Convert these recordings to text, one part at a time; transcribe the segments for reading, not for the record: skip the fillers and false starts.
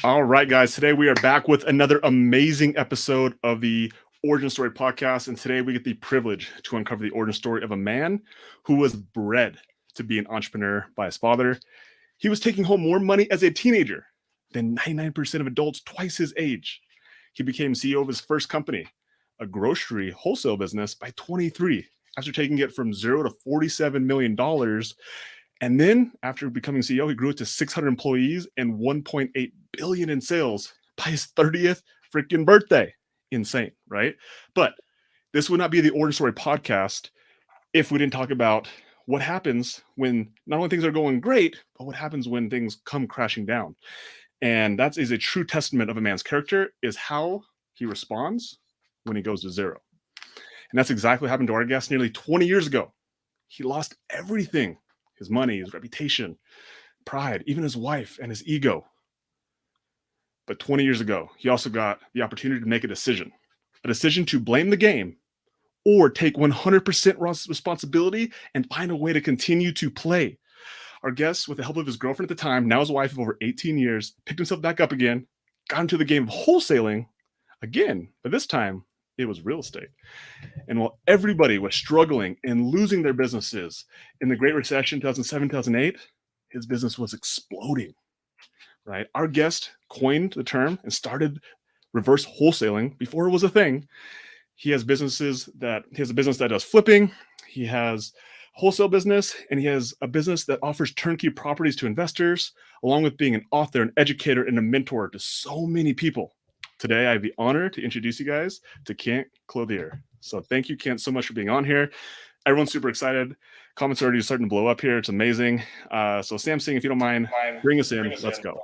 All right, guys. Today we are back with another amazing episode of the Origin Story podcast. And today we get the privilege to uncover the origin story of a man who was bred to be an entrepreneur by his father. He was taking home more money as a teenager than 99% of adults twice his age. He became CEO of his first company, a grocery wholesale business, by 23, after taking it from zero to $47 million. And then after becoming CEO, he grew it to 600 employees and 1.8 billion in sales by his 30th freaking birthday. Insane, right? But this would not be the Origin Story podcast if we didn't talk about what happens when not only things are going great, but what happens when things come crashing down. And that is a true testament of a man's character, is how he responds when he goes to zero. And that's exactly what happened to our guest nearly 20 years ago. He lost everything: his money, his reputation, pride, even his wife and his ego. But 20 years ago, he also got the opportunity to make a decision to blame the game or take 100% responsibility and find a way to continue to play. Our guest, with the help of his girlfriend at the time, now his wife of over 18 years, picked himself back up again, got into the game of wholesaling again, but this time it was real estate. And while everybody was struggling and losing their businesses in the Great Recession, 2007, 2008, his business was exploding, right? Our guest coined the term and started reverse wholesaling before it was a thing. He has a business that does flipping. He has wholesale business, and he has a business that offers turnkey properties to investors, along with being an author, an educator, and a mentor to so many people. Today, I have the honor to introduce you guys to Kent Clothier. So thank you, Kent, so much for being on here. Everyone's super excited. Comments are already starting to blow up here. It's amazing. So Sam Singh, if you don't mind, bring us in. Let's go.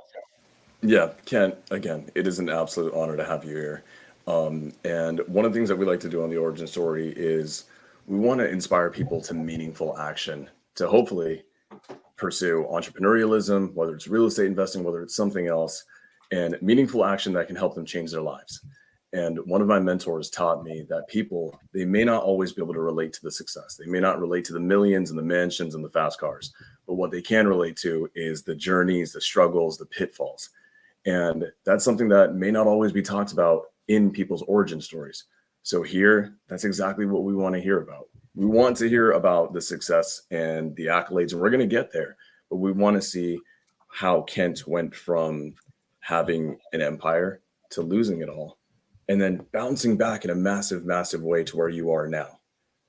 Yeah, Kent, again, it is an absolute honor to have you here. And one of the things that we like to do on the Origin Story is we want to inspire people to meaningful action to hopefully pursue entrepreneurialism, whether it's real estate investing, whether it's something else, and meaningful action that can help them change their lives. And one of my mentors taught me that people, they may not always be able to relate to the success. They may not relate to the millions and the mansions and the fast cars, but what they can relate to is the journeys, the struggles, the pitfalls. And that's something that may not always be talked about in people's origin stories. So here, that's exactly what we want to hear about. We want to hear about the success and the accolades, and we're going to get there. But we want to see how Kent went from having an empire to losing it all, and then bouncing back in a massive, massive way to where you are now.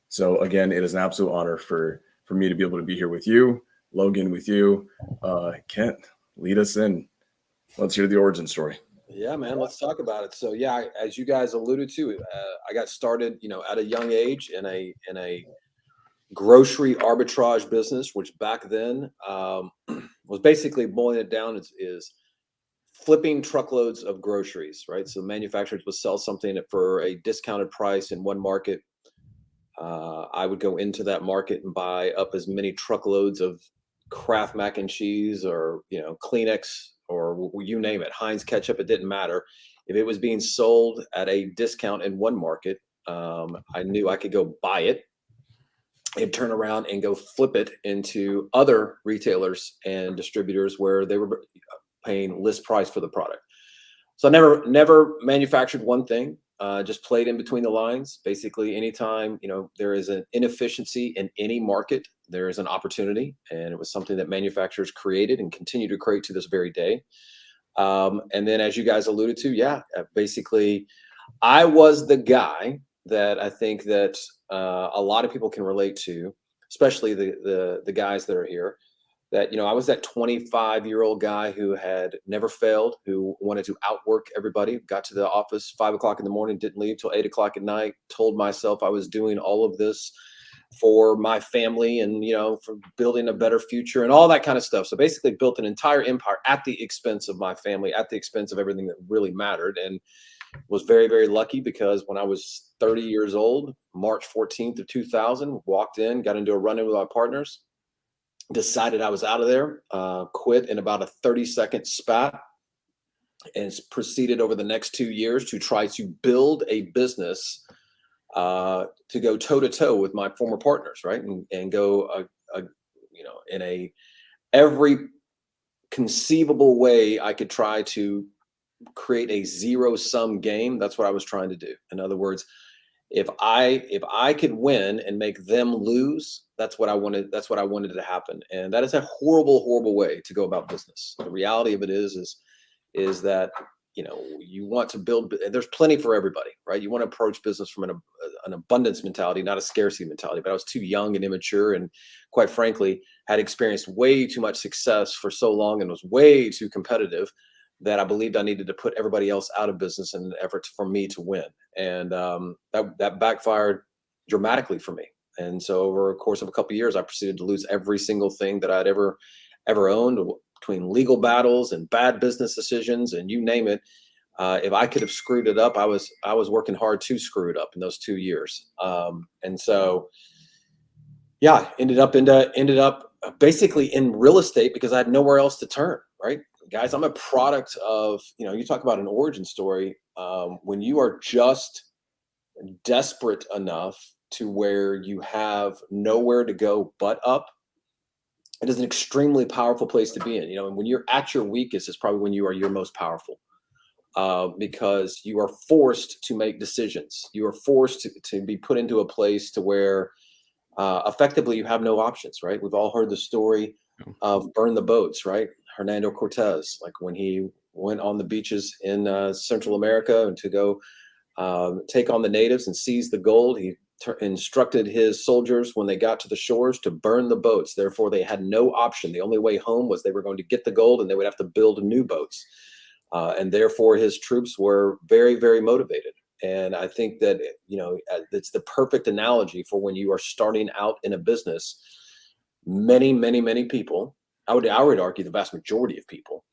So again, it is an absolute honor for me to be able to be here with you, Logan, with you. Kent, lead us in. Let's hear the origin story. Yeah, man, let's talk about it. So yeah, as you guys alluded to, I got started, at a young age in a grocery arbitrage business, which back then was basically, boiling it down, is flipping truckloads of groceries, right? So manufacturers would sell something for a discounted price in one market. I would go into that market and buy up as many truckloads of Kraft mac and cheese, or Kleenex, or you name it, Heinz ketchup. It didn't matter. If it was being sold at a discount in one market, I knew I could go buy it and turn around and go flip it into other retailers and distributors where they were paying list price for the product. So I never manufactured one thing, just played in between the lines. Basically, anytime, there is an inefficiency in any market, there is an opportunity. And it was something that manufacturers created and continue to create to this very day. And then, as you guys alluded to, basically, I was the guy that I think that a lot of people can relate to, especially the guys that are here. That, I was that 25-year-old guy who had never failed, who wanted to outwork everybody, got to the office 5 o'clock in the morning, didn't leave till 8 o'clock at night, told myself I was doing all of this for my family and, for building a better future and all that kind of stuff. So basically built an entire empire at the expense of my family, at the expense of everything that really mattered. And was very, very lucky, because when I was 30 years old, March 14th of 2000, walked in, got into a run-in with my partners, decided I was out of there, quit in about a 30-second spat, and proceeded over the next 2 years to try to build a business to go toe-to-toe with my former partners, right? And go, in every conceivable way I could try to create a zero-sum game, that's what I was trying to do. In other words, if I could win and make them lose, that's what I wanted. That's what I wanted to happen. And that is a horrible, horrible way to go about business. The reality of it is that, you know, you want to build, there's plenty for everybody, right? You want to approach business from an abundance mentality, not a scarcity mentality. But I was too young and immature, and quite frankly, had experienced way too much success for so long and was way too competitive that I believed I needed to put everybody else out of business in an effort for me to win. And that backfired dramatically for me. And so over a course of a couple of years, I proceeded to lose every single thing that I'd ever owned, between legal battles and bad business decisions and you name it. If I could have screwed it up, I was working hard to screw it up in those 2 years. And so, yeah, ended up basically in real estate because I had nowhere else to turn, right? Guys, I'm a product of, you know, you talk about an origin story. When you are just desperate enough to where you have nowhere to go but up, it is an extremely powerful place to be in. You know, and when you're at your weakest is probably when you are your most powerful, because you are forced to make decisions. You are forced to be put into a place to where effectively you have no options, right? We've all heard the story of burn the boats, right? Hernando Cortez, like when he went on the beaches in Central America and to go take on the natives and seize the gold, he instructed his soldiers when they got to the shores to burn the boats. Therefore, they had no option. The only way home was they were going to get the gold and they would have to build new boats. And therefore, his troops were very, very motivated. And I think that, you know, it's the perfect analogy for when you are starting out in a business. Many, many, many people, I would argue the vast majority of people,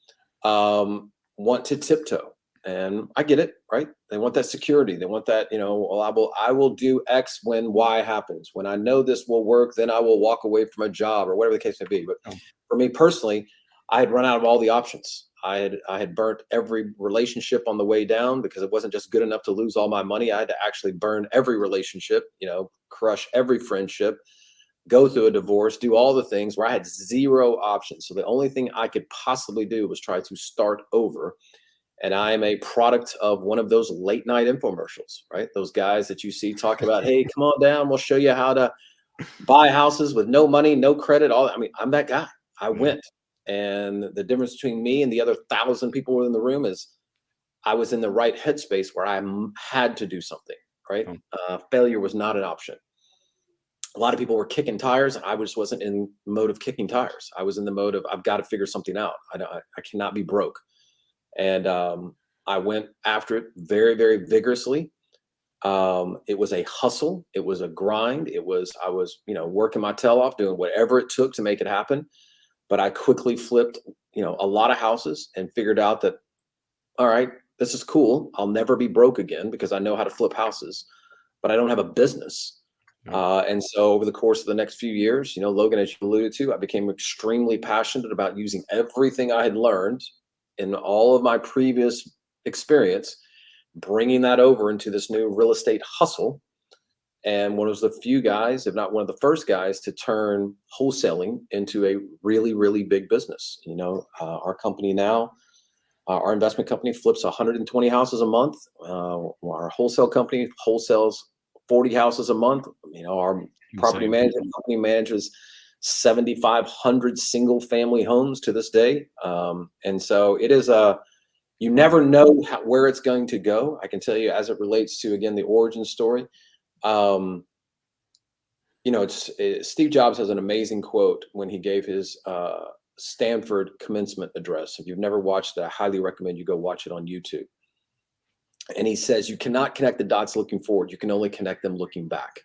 want to tiptoe. And I get it, right? They want that security. They want that, you know, well, I will do X when Y happens. When I know this will work, then I will walk away from a job or whatever the case may be. But for me personally, I had run out of all the options. I had burnt every relationship on the way down because it wasn't just good enough to lose all my money. I had to actually burn every relationship, you know, crush every friendship, go through a divorce, do all the things where I had zero options. So the only thing I could possibly do was try to start over. And I am a product of one of those late night infomercials, right? Those guys that you see talk about, hey, come on down. We'll show you how to buy houses with no money, no credit. I'm that guy. I went. And the difference between me and the other 1,000 people in the room is I was in the right headspace where I had to do something, right? Failure was not an option. A lot of people were kicking tires. I just wasn't in the mode of kicking tires. I was in the mode of, I've got to figure something out. I cannot be broke. And I went after it very, very vigorously. It was a hustle. It was a grind. I was, you know, working my tail off, doing whatever it took to make it happen. But I quickly flipped, you know, a lot of houses and figured out that, all right, this is cool. I'll never be broke again because I know how to flip houses, but I don't have a business. And so over the course of the next few years, you know, Logan, as you alluded to, I became extremely passionate about using everything I had learned in all of my previous experience, bringing that over into this new real estate hustle. And one of the few guys, if not one of the first guys, to turn wholesaling into a really, really big business. You know, our company now, our investment company flips 120 houses a month. Our wholesale company wholesales 40 houses a month. You know, our property management company manages 7,500 single family homes to this day. And so it is you never know where it's going to go. I can tell you as it relates to, again, the origin story. You know, Steve Jobs has an amazing quote when he gave his Stanford commencement address. If you've never watched it, I highly recommend you go watch it on YouTube. And he says, you cannot connect the dots looking forward. You can only connect them looking back.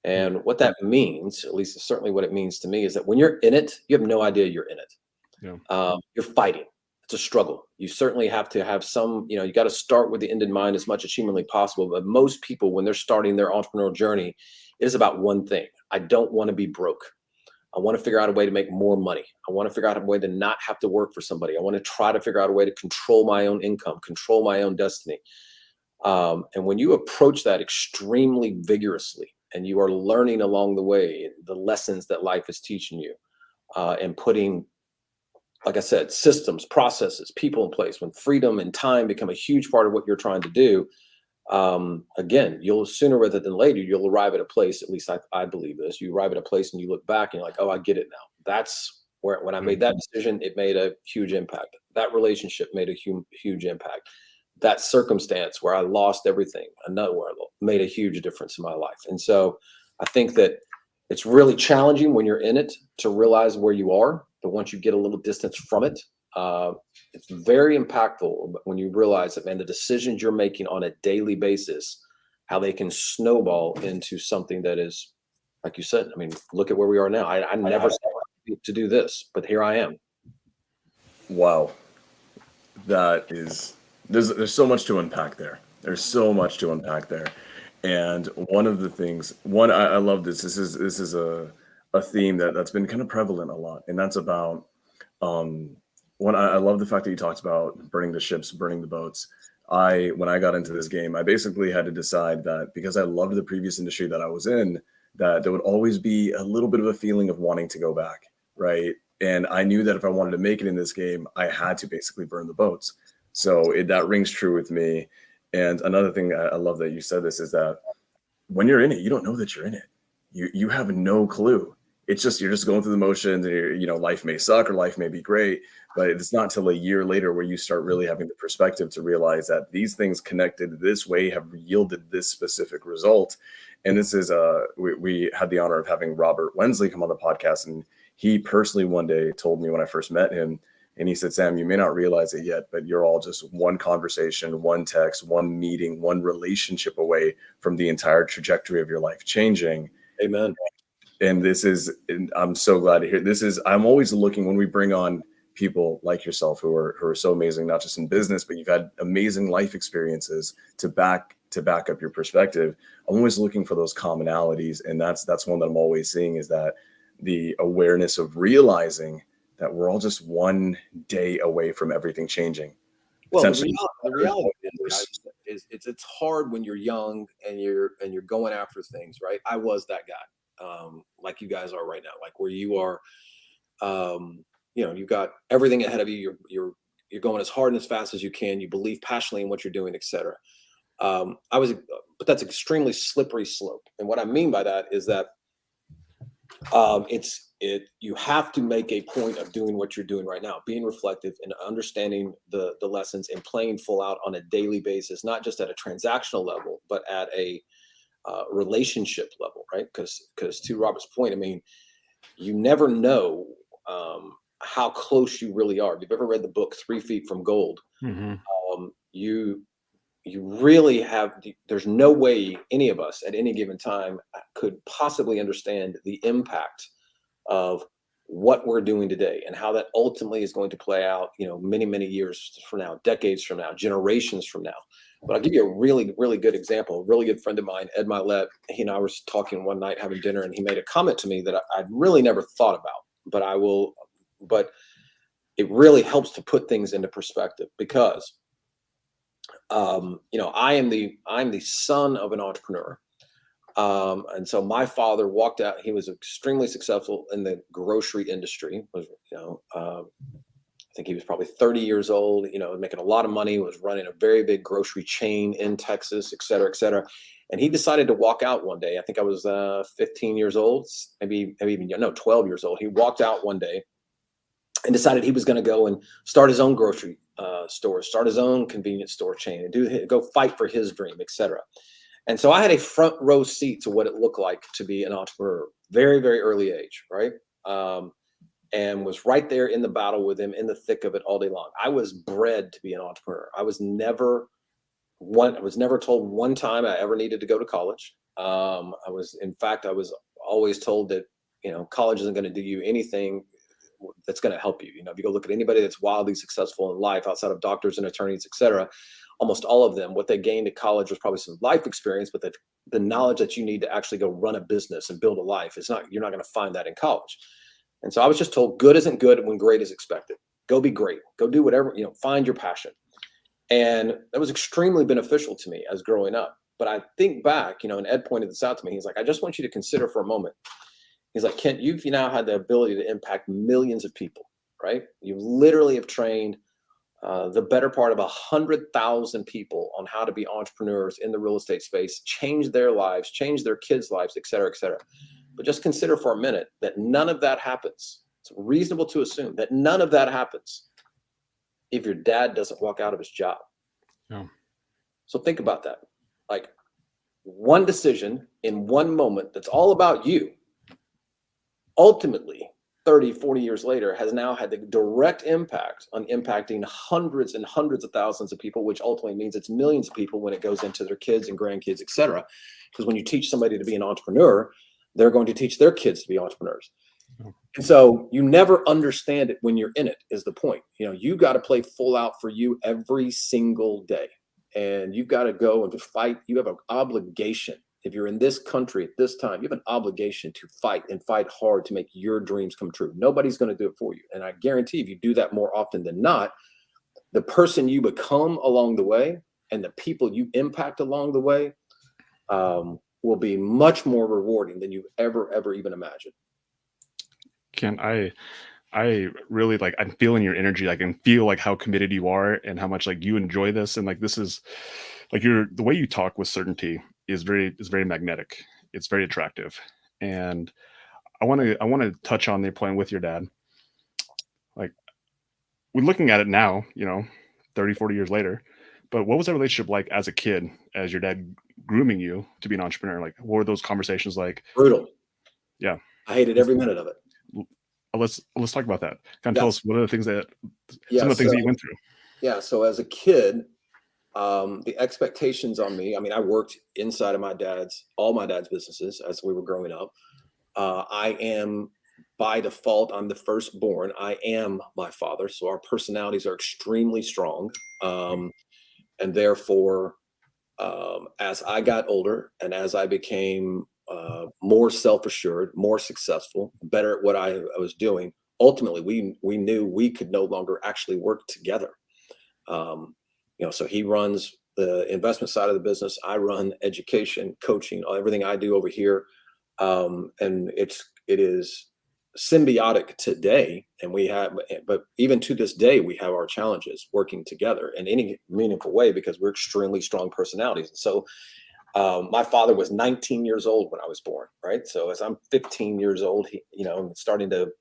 And what that means, at least certainly what it means to me, is that when you're in it, you have no idea you're in it. Yeah. You're fighting. It's a struggle. You certainly have to have some, you know, you got to start with the end in mind as much as humanly possible. But most people, when they're starting their entrepreneurial journey, it is about one thing. I don't want to be broke. I want to figure out a way to make more money. I want to figure out a way to not have to work for somebody. I want to try to figure out a way to control my own income, control my own destiny. And when you approach that extremely vigorously and you are learning along the way the lessons that life is teaching you, and putting like I said, systems, processes, people in place, when freedom and time become a huge part of what you're trying to do, again, you'll sooner rather than later, you'll arrive at a place, at least I believe this, you arrive at a place and you look back and you're like, oh, I get it now. That's where, when I made that decision, it made a huge impact. That relationship made a huge impact. That circumstance where I lost everything, another one, made a huge difference in my life. And so I think that it's really challenging when you're in it to realize where you are, but once you get a little distance from it, it's very impactful when you realize that, man, the decisions you're making on a daily basis, how they can snowball into something that is, like you said, I mean, look at where we are now. I never set out to do this, but here I am. Wow. That is, there's so much to unpack there. There's so much to unpack there. And one of the things, I love this. This is a theme that's been kind of prevalent a lot. And that's about, I love the fact that you talked about burning the ships, burning the boats. When I got into this game, I basically had to decide that because I loved the previous industry that I was in, that there would always be a little bit of a feeling of wanting to go back, right? And I knew that if I wanted to make it in this game, I had to basically burn the boats. So that rings true with me. And another thing I love that you said this is that when you're in it, you don't know that you're in it. You have no clue. It's just, you're just going through the motions, and life may suck or life may be great, but it's not till a year later where you start really having the perspective to realize that these things connected this way have yielded this specific result. And this is we had the honor of having Robert Wensley come on the podcast, and he personally one day told me when I first met him, and he said, Sam, you may not realize it yet, but you're all just one conversation, one text, one meeting, one relationship away from the entire trajectory of your life changing. Amen. And I'm so glad to hear this. I'm always looking, when we bring on people like yourself who are so amazing, not just in business, but you've had amazing life experiences to back up your perspective. I'm always looking for those commonalities. And that's one that I'm always seeing, is that the awareness of realizing that we're all just one day away from everything changing. Well, the reality is it's hard when you're young and you're going after things, right? I was that guy, like you guys are right now, like where you are. You've got everything ahead of you. You're going as hard and as fast as you can. You believe passionately in what you're doing, etc. But that's extremely slippery slope. And what I mean by that is that you have to make a point of doing what you're doing right now, being reflective and understanding the lessons and playing full out on a daily basis, not just at a transactional level, but at a relationship level, right? Because to Robert's point, I mean, you never know how close you really are. If you've ever read the book 3 Feet from Gold, you really have, there's no way any of us at any given time could possibly understand the impact of what we're doing today and how that ultimately is going to play out, many, many years from now, decades from now, generations from now. But I'll give you a really, really good example. A really good friend of mine, Ed Milet, he and I were talking one night having dinner, and he made a comment to me that I'd really never thought about, but it really helps to put things into perspective, because I'm the son of an entrepreneur. And so my father walked out. He was extremely successful in the grocery industry. I think he was probably 30 years old, making a lot of money, was running a very big grocery chain in Texas, et cetera, et cetera. And he decided to walk out one day. I think I was 15 years old, maybe even, 12 years old. He walked out one day and decided he was going to go and start his own grocery store, start his own convenience store chain, and go fight for his dream, et cetera. And so I had a front row seat to what it looked like to be an entrepreneur, very, very early age, right? And was right there in the battle with him, in the thick of it all day long. I was bred to be an entrepreneur. I was never told one time I ever needed to go to college. In fact, I was always told that, college isn't going to do you anything that's going to help you. If you go look at anybody that's wildly successful in life outside of doctors and attorneys, et cetera, almost all of them, what they gained at college was probably some life experience, but the knowledge that you need to actually go run a business and build a life you're not going to find that in college. And so I was just told good isn't good when great is expected. Go be great. Go do whatever, find your passion. And that was extremely beneficial to me as growing up. But I think back, and Ed pointed this out to me. He's like, I just want you to consider for a moment. He's like, Kent, you've now had the ability to impact millions of people, right? You literally have trained the better part of 100,000 people on how to be entrepreneurs in the real estate space, change their lives, change their kids' lives, et cetera, et cetera. But just consider for a minute that none of that happens. It's reasonable to assume that none of that happens if your dad doesn't walk out of his job. Yeah. So think about that. Like one decision in one moment that's all about you, ultimately 30, 40 years later, has now had the direct impact on impacting hundreds and hundreds of thousands of people, which ultimately means it's millions of people when it goes into their kids and grandkids, et cetera. Because when you teach somebody to be an entrepreneur, they're going to teach their kids to be entrepreneurs. And so you never understand it when you're in it, is the point. You know, you got to play full out for you every single day. And you've got to go and fight. You have an obligation. If you're in this country at this time, you have an obligation to fight and fight hard to make your dreams come true. Nobody's going to do it for you. And I guarantee if you do that more often than not, the person you become along the way and the people you impact along the way will be much more rewarding than you've ever even imagined. Ken, I really like, I'm feeling your energy. I can feel like how committed you are and how much like you enjoy this. And like, this is like the way you talk with certainty is very magnetic. It's very attractive. And I want to touch on the point with your dad. Like we're looking at it now, you know, 30, 40 years later, but what was that relationship like as a kid, as your dad grooming you to be an entrepreneur? Like, what were those conversations like? Brutal. Yeah. I hated every minute of it. Let's talk about that. Kind of tell us what are the things that some of the things that you went through. Yeah. So as a kid, the expectations on me, I mean, I worked inside of all my dad's businesses as we were growing up. I am by default, I'm the firstborn. I am my father. So our personalities are extremely strong. And therefore, as I got older and as I became more self-assured, more successful, better at what I was doing, ultimately we knew we could no longer actually work together. You know, so he runs the investment side of the business. I run education, coaching, everything I do over here. And it is symbiotic today. And but even to this day, we have our challenges working together in any meaningful way because we're extremely strong personalities. And so my father was 19 years old when I was born, right? So as I'm 15 years old, I'm starting to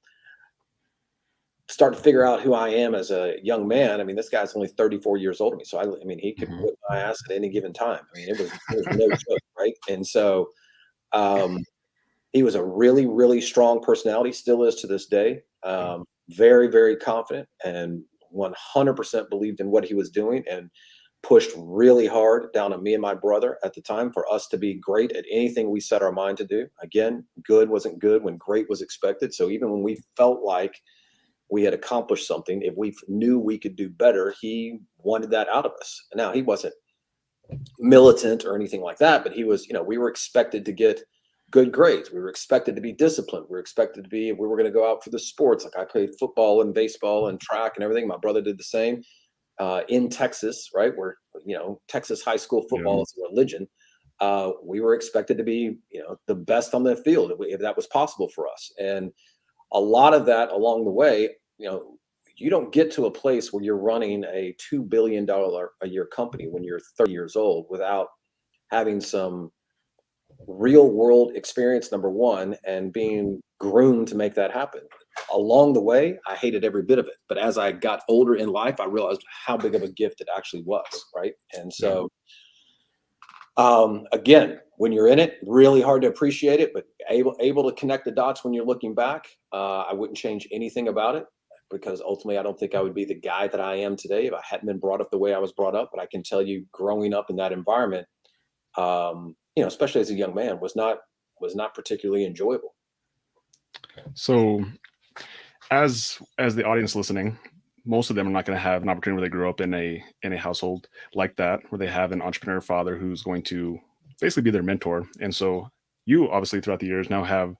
figure out who I am as a young man. I mean, this guy's only 34 years older than me. So I mean, he could whip my ass at any given time. I mean, it was no joke, right? And so he was a really, really strong personality, still is to this day. Very, very confident and 100% believed in what he was doing and pushed really hard down on me and my brother at the time for us to be great at anything we set our mind to do. Again, good wasn't good when great was expected. So even when we felt like we had accomplished something, if we knew we could do better, he wanted that out of us. Now, he wasn't militant or anything like that, but he was, we were expected to get good grades. We were expected to be disciplined. We were expected to be, if we were going to go out for the sports, like I played football and baseball and track and everything. My brother did the same in Texas, right? Where, Texas high school football is a religion. We were expected to be, the best on the field if that was possible for us. And a lot of that along the way, you don't get to a place where you're running a $2 billion a year company when you're 30 years old without having some real world experience, number one, and being groomed to make that happen. Along the way, I hated every bit of it. But as I got older in life, I realized how big of a gift it actually was, right? And so, again, when you're in it, really hard to appreciate it, but able to connect the dots when you're looking back. I wouldn't change anything about it because ultimately I don't think I would be the guy that I am today if I hadn't been brought up the way I was brought up. But I can tell you, growing up in that environment, especially as a young man, was not particularly enjoyable. So as the audience listening, most of them are not going to have an opportunity where they grew up in a household like that, where they have an entrepreneur father who's going to basically be their mentor. And so you obviously throughout the years now have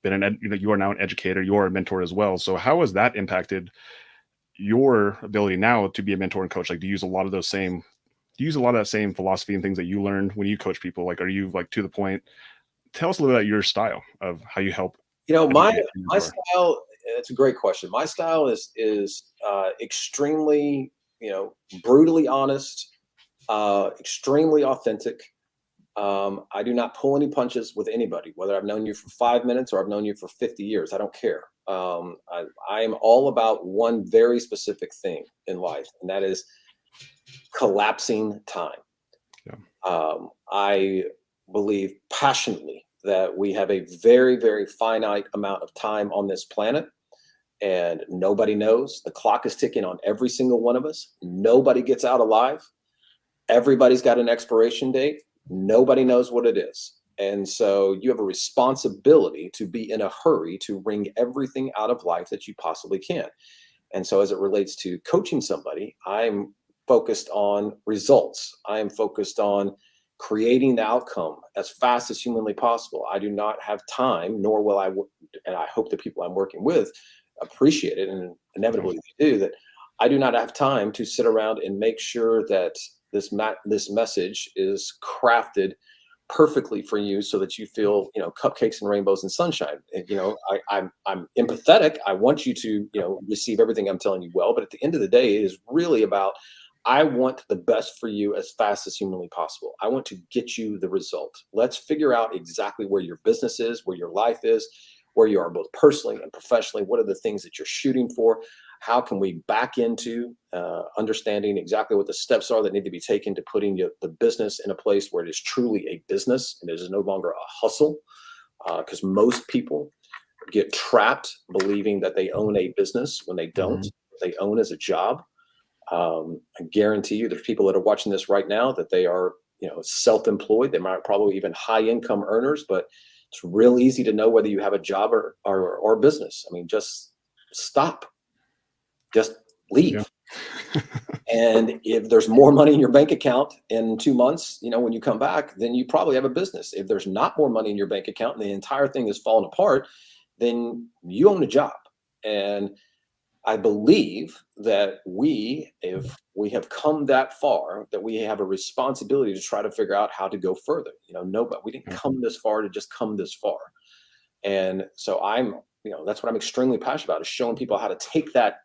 been you are now an educator, you are a mentor as well. So how has that impacted your ability now to be a mentor and coach? Like, do you use a lot of that same philosophy and things that you learned when you coach people? Like, are you like to the point? Tell us a little bit about your style of how you help. My style It's a great question. My style is extremely, brutally honest, extremely authentic. I do not pull any punches with anybody, whether I've known you for 5 minutes or I've known you for 50 years. I don't care. I am all about one very specific thing in life, and that is collapsing time. Yeah. I believe passionately that we have a very, very finite amount of time on this planet, and nobody knows. The clock is ticking on every single one of us. Nobody gets out alive. Everybody's got an expiration date. Nobody knows what it is. And so you have a responsibility to be in a hurry to wring everything out of life that you possibly can. And so as it relates to coaching somebody, I'm focused on results. I am focused on creating the outcome as fast as humanly possible. I do not have time, nor will I, and I hope the people I'm working with appreciate it, and inevitably they do, that I do not have time to sit around and make sure that this message is crafted perfectly for you so that you feel, cupcakes and rainbows and sunshine. And, I'm empathetic. I want you to, receive everything I'm telling you well, but at the end of the day, it is really about, I want the best for you as fast as humanly possible. I want to get you the result. Let's figure out exactly where your business is, where your life is, where you are both personally and professionally. What are the things that you're shooting for? How can we back into understanding exactly what the steps are that need to be taken to putting the business in a place where it is truly a business and it is no longer a hustle? Because most people get trapped believing that they own a business when they don't. What they own is a job. I guarantee you there's people that are watching this right now that they are, self-employed. They might probably even high income earners, but it's real easy to know whether you have a job or business. I mean, just stop. Just leave. Yeah. And if there's more money in your bank account in 2 months, when you come back, then you probably have a business. If there's not more money in your bank account and the entire thing has fallen apart, then you own a job. And I believe that if we have come that far, that we have a responsibility to try to figure out how to go further. We didn't come this far to just come this far. And so that's what I'm extremely passionate about, is showing people how to take that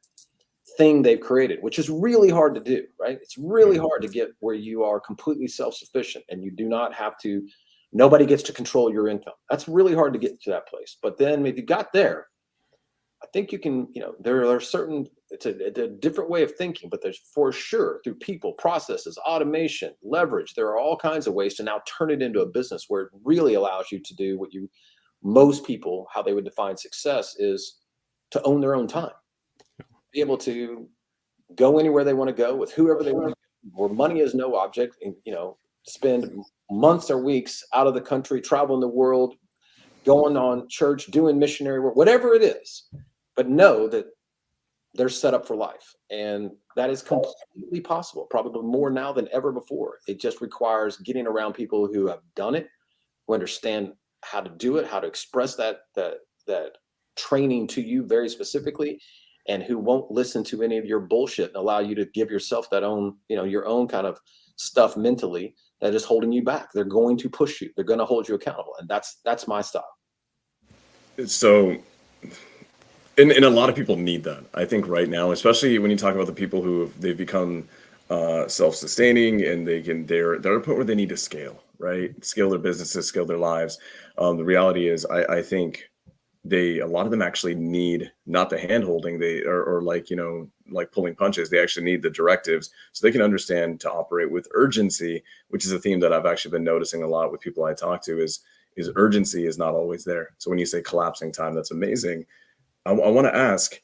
thing they've created, which is really hard to do, right? It's really hard to get where you are completely self-sufficient and you do not have to, nobody gets to control your income. That's really hard to get to that place. But then if you got there, I think you can, there are certain, it's a different way of thinking, but there's for sure through people, processes, automation, leverage, there are all kinds of ways to now turn it into a business where it really allows you to do what most people, how they would define success is to own their own time. Be able to go anywhere they want to go with whoever they want to go, where money is no object, and spend months or weeks out of the country, traveling the world, going on church, doing missionary work, whatever it is, but know that they're set up for life. And that is completely possible, probably more now than ever before. It just requires getting around people who have done it, who understand how to do it, how to express that training to you very specifically, and who won't listen to any of your bullshit and allow you to give yourself that own, your own kind of stuff mentally that is holding you back. They're going to push you. They're going to hold you accountable. And that's my style. So, and a lot of people need that. I think right now, especially when you talk about the people they've become self-sustaining and they're at a point where they need to scale, right? Scale their businesses, scale their lives. The reality is, I think a lot of them actually need not the hand holding, or like pulling punches. They actually need the directives so they can understand to operate with urgency, which is a theme that I've actually been noticing a lot with people I talk to is urgency is not always there. So when you say collapsing time, that's amazing. I want to ask,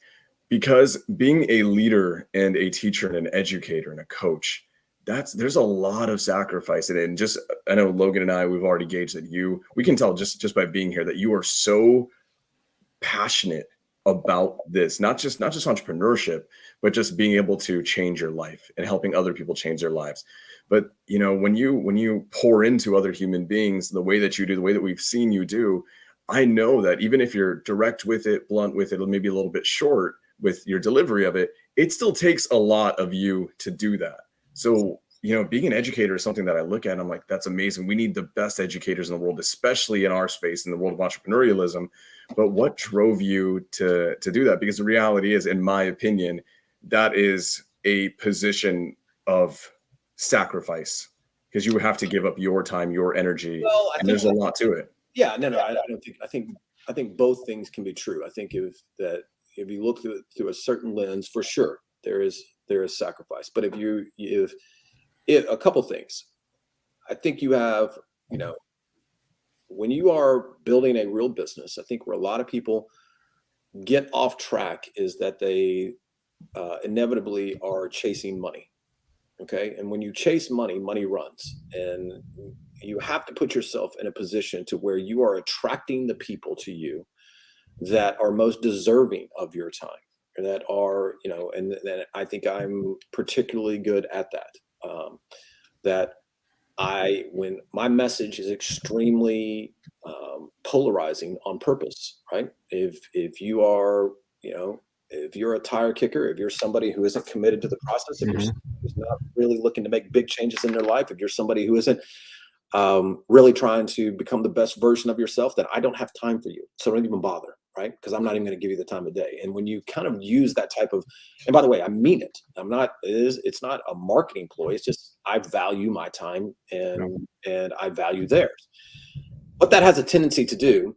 because being a leader and a teacher and an educator and a coach, there's a lot of sacrifice in it. And I know Logan and I, we've already gauged that we can tell just by being here that you are so passionate about this, not just entrepreneurship, but just being able to change your life and helping other people change their lives. But when you pour into other human beings the way that you do, the way that we've seen you do, I know that even if you're direct with it, blunt with it, or maybe a little bit short with your delivery of it, it still takes a lot of you to do that. So being an educator is something that I look at and I'm like, that's amazing. We need the best educators in the world, especially in our space, in the world of entrepreneurialism. But what drove you to do that? Because the reality is, in my opinion, that is a position of sacrifice, because you have to give up your time, your energy, Well, I and think there's a lot to it. yeah, no, I don't think. I think both things can be true. I think if you look through a certain lens, for sure there is sacrifice. But if a couple things, I think you have, when you are building a real business, I think where a lot of people get off track is that they inevitably are chasing money. Okay. And when you chase money, money runs. And you have to put yourself in a position to where you are attracting the people to you that are most deserving of your time, or that are, and then I think I'm particularly good at that. That when my message is extremely polarizing on purpose, right? If you are, if you're a tire kicker, if you're somebody who isn't committed to the process, if you're somebody who's not really looking to make big changes in their life, if you're somebody who isn't really trying to become the best version of yourself, then I don't have time for you. So don't even bother, right? Because I'm not even going to give you the time of day. And when you kind of use that type of, and by the way, I mean it. It's not a marketing ploy. It's just I value my time and I value theirs. What that has a tendency to do,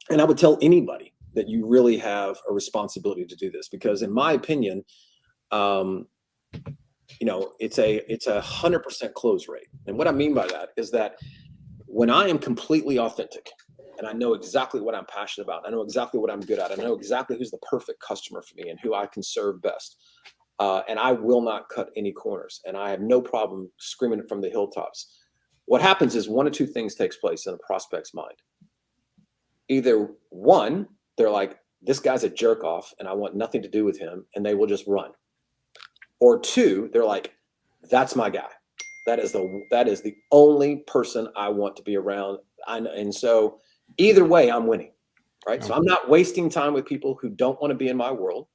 and I would tell anybody that you really have a responsibility to do this, because in my opinion, it's a 100% close rate. And what I mean by that is that when I am completely authentic and I know exactly what I'm passionate about, I know exactly what I'm good at, I know exactly who's the perfect customer for me and who I can serve best. And I will not cut any corners, and I have no problem screaming it from the hilltops. What happens is one of two things takes place in a prospect's mind. Either one, they're like, this guy's a jerk off and I want nothing to do with him, and they will just run. Or two, they're like, that's my guy. That is the only person I want to be around. And so either way, I'm winning, right? So I'm not wasting time with people who don't want to be in my world.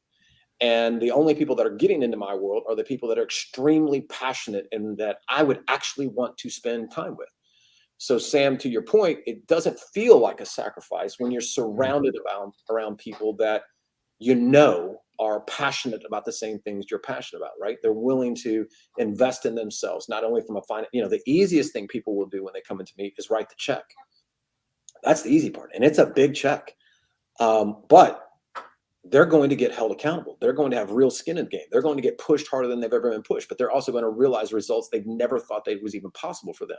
And the only people that are getting into my world are the people that are extremely passionate and that I would actually want to spend time with. So Sam, to your point, it doesn't feel like a sacrifice when you're surrounded around people that are passionate about the same things you're passionate about, right? They're willing to invest in themselves, not only from the easiest thing people will do when they come into me is write the check. That's the easy part. And it's a big check. But they're going to get held accountable. They're going to have real skin in the game. They're going to get pushed harder than they've ever been pushed, but they're also going to realize results they've never thought that was even possible for them.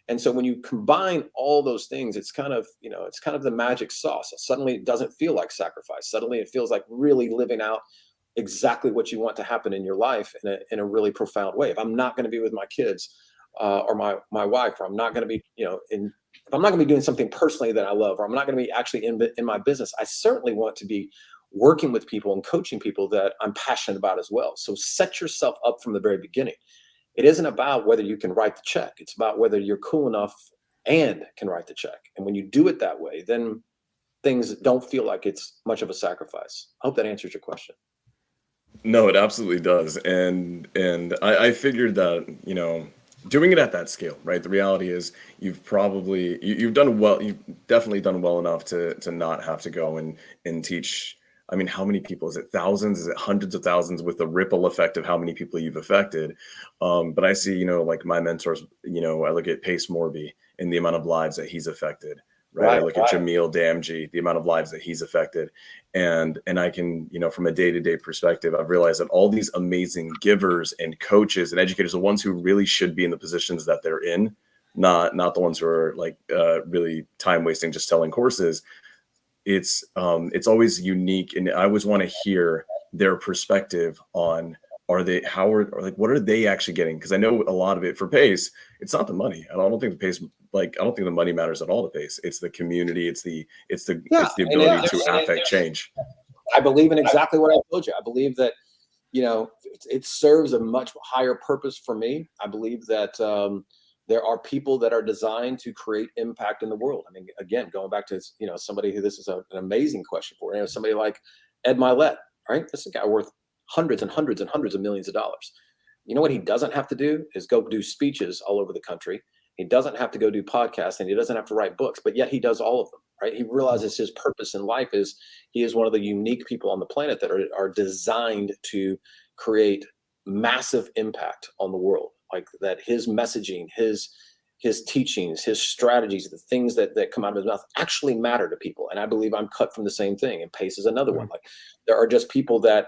And so when you combine all those things, it's kind of the magic sauce. Suddenly it doesn't feel like sacrifice. Suddenly it feels like really living out exactly what you want to happen in your life in a really profound way. If I'm not going to be with my kids or my wife, or I'm not going to be, if I'm not going to be doing something personally that I love, or I'm not going to be actually in my business, I certainly want to be working with people and coaching people that I'm passionate about as well. So set yourself up from the very beginning. It isn't about whether you can write the check. It's about whether you're cool enough and can write the check. And when you do it that way, then things don't feel like it's much of a sacrifice. I hope that answers your question. No, it absolutely does. And I figured that, doing it at that scale, right? The reality is you've done well. You've definitely done well enough to not have to go and teach. I mean, how many people? Is it thousands? Is it hundreds of thousands, with the ripple effect of how many people you've affected? But I see, like my mentors, I look at Pace Morby and the amount of lives that he's affected, right? I look at Jamil Damji, the amount of lives that he's affected. And I can, from a day-to-day perspective, I've realized that all these amazing givers and coaches and educators, the ones who really should be in the positions that they're in, not the ones who are like really time wasting, just selling courses. It's always unique, and I always want to hear their perspective on what are they actually getting? Because I know a lot of it for Pace, it's not the money. I don't think the money matters at all to Pace. It's the community. It's the ability to affect change. I believe in exactly what I told you. I believe that it serves a much higher purpose for me. I believe that there are people that are designed to create impact in the world. I mean, again, going back to somebody who this is an amazing question for. Somebody like Ed Milet, right? This is a guy worth hundreds and hundreds and hundreds of millions of dollars. You know what he doesn't have to do is go do speeches all over the country. He doesn't have to go do podcasts, and he doesn't have to write books, but yet he does all of them, right? He realizes his purpose in life is he is one of the unique people on the planet that are designed to create massive impact on the world. Like that his messaging, his teachings, his strategies, the things that come out of his mouth actually matter to people. And I believe I'm cut from the same thing. And Pace is another one. Like there are just people that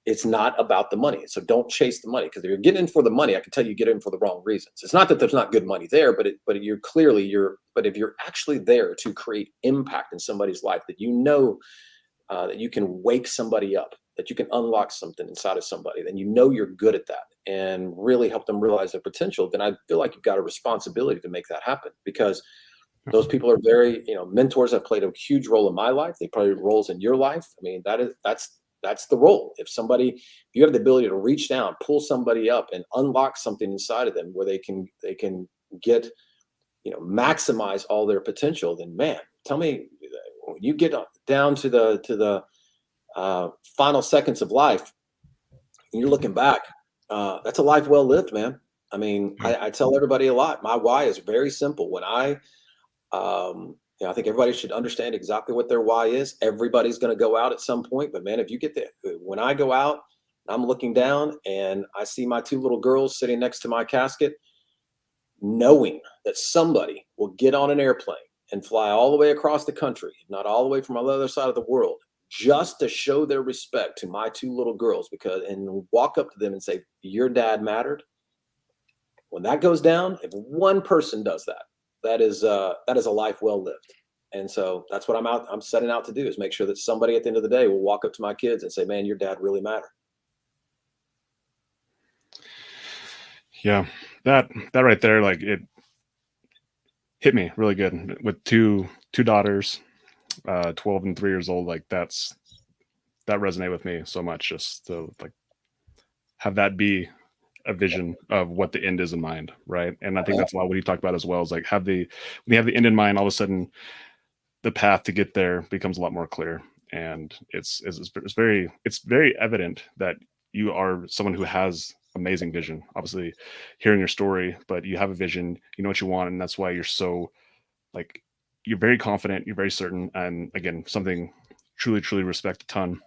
it's not about the money. So don't chase the money, because if you're getting in for the money, I can tell you get in for the wrong reasons. It's not that there's not good money there, but if you're actually there to create impact in somebody's life, that that you can wake somebody up, that you can unlock something inside of somebody, then you're good at that and really help them realize their potential, then I feel like you've got a responsibility to make that happen, because those people are very, mentors have played a huge role in my life. They play roles in your life. I mean, that's the role. If you have the ability to reach down, pull somebody up and unlock something inside of them where they can get, maximize all their potential, then man, tell me, when you get down to the final seconds of life and you're looking back, that's a life well lived, man. I mean, I tell everybody a lot. My why is very simple. When I think everybody should understand exactly what their why is. Everybody's going to go out at some point, but man, if you get there, when I go out, I'm looking down and I see my two little girls sitting next to my casket, knowing that somebody will get on an airplane and fly all the way across the country, not all the way from the other side of the world, just to show their respect to my two little girls, and walk up to them and say, your dad mattered. When that goes down, if one person does that, that is a life well lived. And so that's what I'm setting out to do, is make sure that somebody at the end of the day will walk up to my kids and say, man, your dad really mattered. Yeah, that right there, like it hit me really good with two daughters, 12 and 3 years old. Like that resonated with me so much, just to like have that be a vision of what the end is in mind, right? And I think that's a lot what he talked about as well, is like when you have the end in mind, all of a sudden the path to get there becomes a lot more clear. And it's very evident that you are someone who has amazing vision. Obviously hearing your story, but you have a vision, you know what you want, and that's why you're so, like, you're very confident, you're very certain, and again, something truly respect a ton.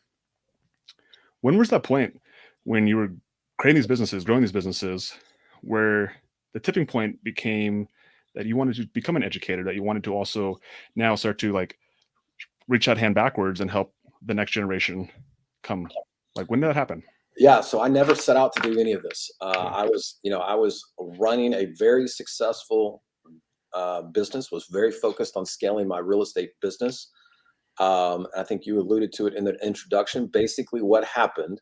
When was that point when you were creating these businesses, growing these businesses, where the tipping point became that you wanted to become an educator, that you wanted to also now start to like reach out hand backwards and help the next generation come? Like, when did that happen? Yeah, so I never set out to do any of this. I was running a very successful business, was very focused on scaling my real estate business. I think you alluded to it in the introduction. Basically, what happened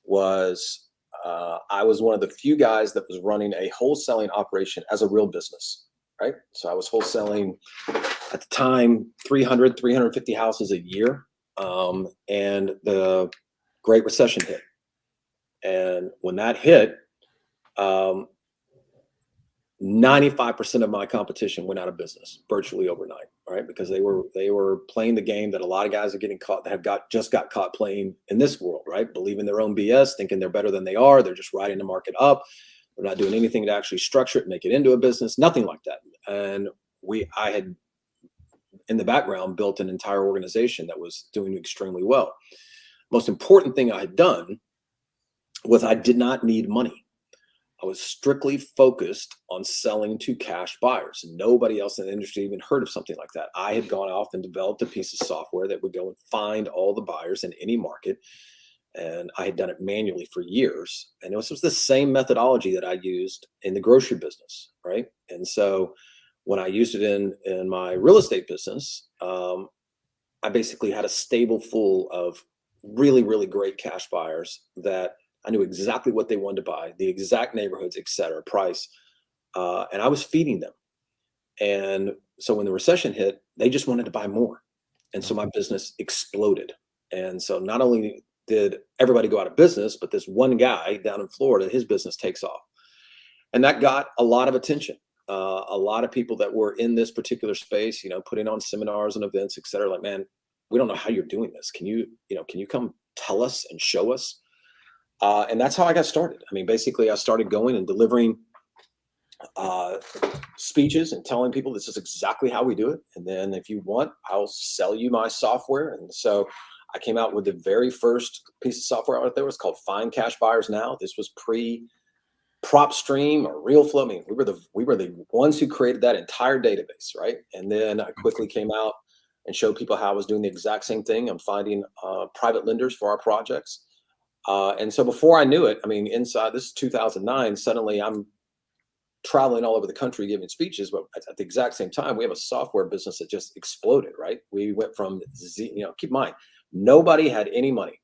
was I was one of the few guys that was running a wholesaling operation as a real business, right? So I was wholesaling at the time 350 houses a year, and the Great Recession hit. And when that hit, 95% of my competition went out of business virtually overnight, right? Because they were playing the game that a lot of guys are getting caught, that have just got caught playing in this world, right? Believing their own BS, thinking they're better than they are. They're just riding the market up. They're not doing anything to actually structure it, make it into a business, nothing like that. And I had, in the background, built an entire organization that was doing extremely well. Most important thing I had done was I did not need money. I was strictly focused on selling to cash buyers. Nobody else in the industry even heard of something like that. I had gone off and developed a piece of software that would go and find all the buyers in any market. And I had done it manually for years. And it was the same methodology that I used in the grocery business, right? And so when I used it in my real estate business, I basically had a stable full of really, really great cash buyers that I knew exactly what they wanted to buy, the exact neighborhoods, et cetera, price. And I was feeding them. And so when the recession hit, they just wanted to buy more. And so my business exploded. And so not only did everybody go out of business, but this one guy down in Florida, his business takes off. And that got a lot of attention. A lot of people that were in this particular space, putting on seminars and events, et cetera, like, man, we don't know how you're doing this. Can you come tell us and show us? And that's how I got started. I mean, basically, I started going and delivering speeches and telling people this is exactly how we do it. And then if you want, I'll sell you my software. And so I came out with the very first piece of software out there. It was called Find Cash Buyers Now. This was pre PropStream or RealFlow. I mean, we were the ones who created that entire database, right? And then I quickly came out and showed people how I was doing the exact same thing. I'm finding private lenders for our projects. And so before I knew it, I mean, inside this is 2009, suddenly I'm traveling all over the country giving speeches, but at the exact same time, we have a software business that just exploded, right? We went from, keep in mind, nobody had any money.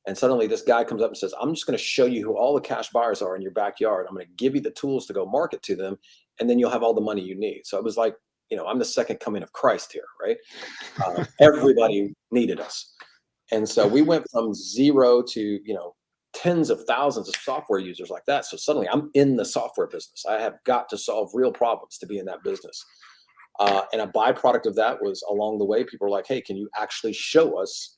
And suddenly this guy comes up and says, I'm just going to show you who all the cash buyers are in your backyard. I'm going to give you the tools to go market to them, and then you'll have all the money you need. So it was like, I'm the second coming of Christ here, right? Everybody needed us. And so we went from zero to, tens of thousands of software users like that. So suddenly I'm in the software business. I have got to solve real problems to be in that business. And a byproduct of that was along the way, people were like, hey, can you actually show us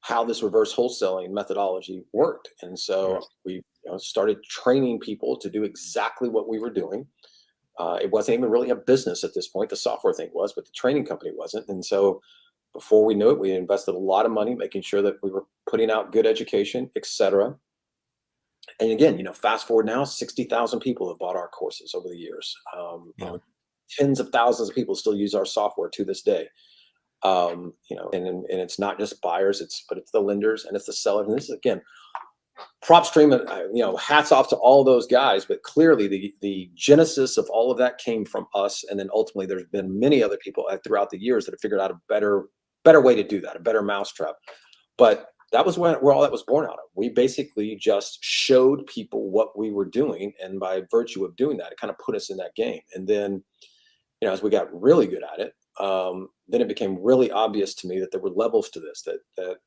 how this reverse wholesaling methodology worked? And so we started training people to do exactly what we were doing. It wasn't even really a business at this point. The software thing was, but the training company wasn't. And so before we knew it, we invested a lot of money making sure that we were putting out good education, et cetera. And again, fast forward now, 60,000 people have bought our courses over the years. Tens of thousands of people still use our software to this day. And it's not just buyers, but it's the lenders and it's the sellers. And this is, again, PropStream, hats off to all those guys, but clearly the genesis of all of that came from us. And then ultimately there's been many other people throughout the years that have figured out a better way to do that, a better mousetrap. But that was where all that was born out of. We basically just showed people what we were doing. And by virtue of doing that, it kind of put us in that game. And then, as we got really good at it, then it became really obvious to me that there were levels to this, that